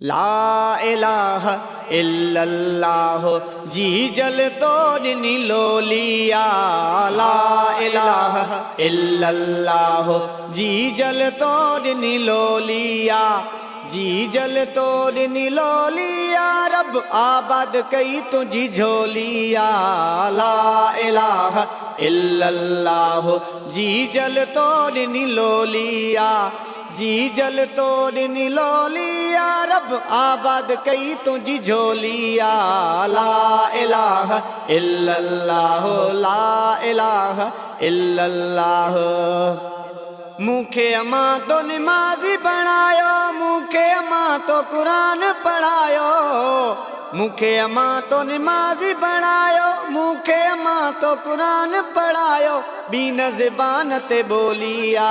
ला इलाहा इल्लल्लाह जी जल तोड़ निलोलिया। ला इलाहा इल्लल्लाह जी जल तोड़ निलोलिया। जी जल तोड़ निलोलिया रब आबाद कई तुझी झोलिया। ला इलाहा इल्लल्लाह जी जल तोड़ निलोलिया। जी जल तोड़ निलोलिया रब आबाद कई तुझी झोलिया। ला इलाहा इल्लल्लाह ला इलाहा इल्लल्लाह। मुखे अमा तो नमाजी बनायो, मुखे अमा तो कुरान पढ़ायो। मुखे अमा तो नमाजी बनायो, मुखे अमा तो कुरान पढ़ायो। बीन ज़बान ते बोलिया,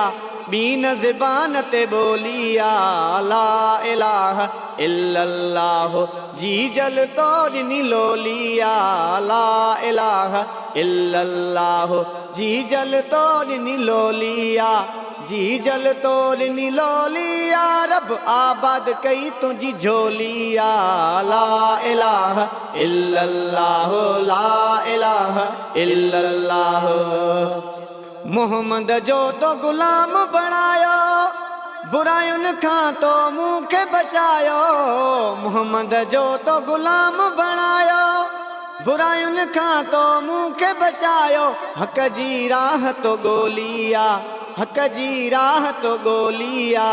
बीन ज़बान ते बोलिया। ला इलाहा इल्लल्लाह जी जल तोड़ निलोलिया। ला इलाहा इल्लल्लाह जी जल तोड़ निलोलिया। जी जल तोड़ निलोलिया रब आबाद कई तुझी झोलिया। ला इलाहा इल्लल्लाह ला इलाहा इल्लल्लाह। मोहम्मद जो तो गुलाम बनायो, बुरायुन खां तो मुखे बचायो। मोहम्मद जो तो गुलाम बनायो, बुरायुन खां तो मुखे बचायो। हक जी राह तो गोलिया, हक जी राह तो गोलिया।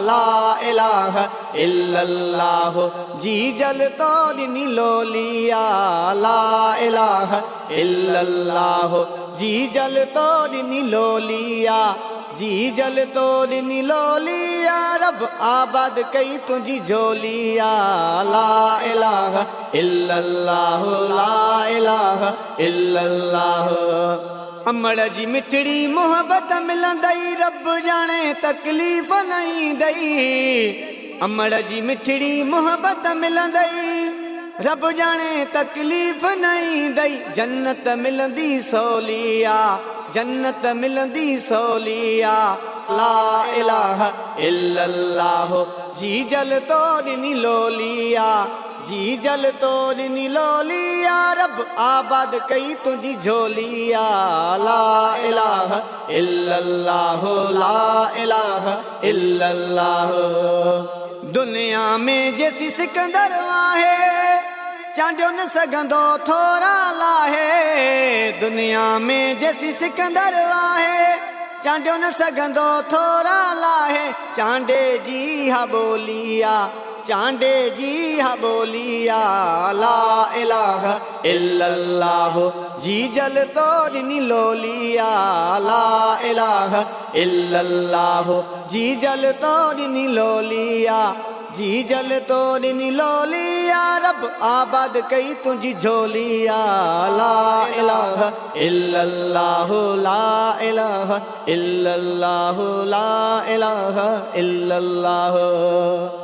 ला इलाहा इल्लल्लाह जी जल तोड़ निलोलिया। ला इलाहा इल्लल्लाह जी जल तोड़ निलोलिया। जी जल तोड़ निलोलिया रब आबाद कई तुझी झोलिया। ला इलाहा इल्लल्लाह ला इलाहा इल्लल्लाह। अमड़ जी मिठड़ी मोहब्बत मिलंदई रब जाने तकलीफ़ नहीं दई। अमड़ जी मिठड़ी मोहब्बत मिलंदई रब जाने तकलीफ़ नहीं दई। जन्नत मिलंदी सोलिया, जन्नत मिलंदी सोलिया। ला इलाहा इल्लल्लाह जी जल तोड़ निलोलिया। जी जल तोड़ निलोलिया रब आबाद कई तुझी झोलिया। ला इलाहा इल्लल्लाह ला इलाहा इल्लल्लाह। दुनिया में जैसी सिकंदर आहे, चांडियो न सघंदो थोरा लाहे। दुनिया में जैसी सिकंदर आहे, चांडियो न सघंदो थोरा लाहे। चांडे जी हा बोलिया, चांडे जी हा बोलिया। ला इलाहा इल्लल्लाह जी जल तोड़ निलोलिया। ला इलाहा इल्लल्लाह जी जल तोड़ निलोलिया। जी जल तोड़ निलोलिया रब आबाद कई तुझी झोलिया। ला इलाहा इल्लल्लाह ला इलाहा इल्लल्लाह ला इलाहा इल्लल्लाह।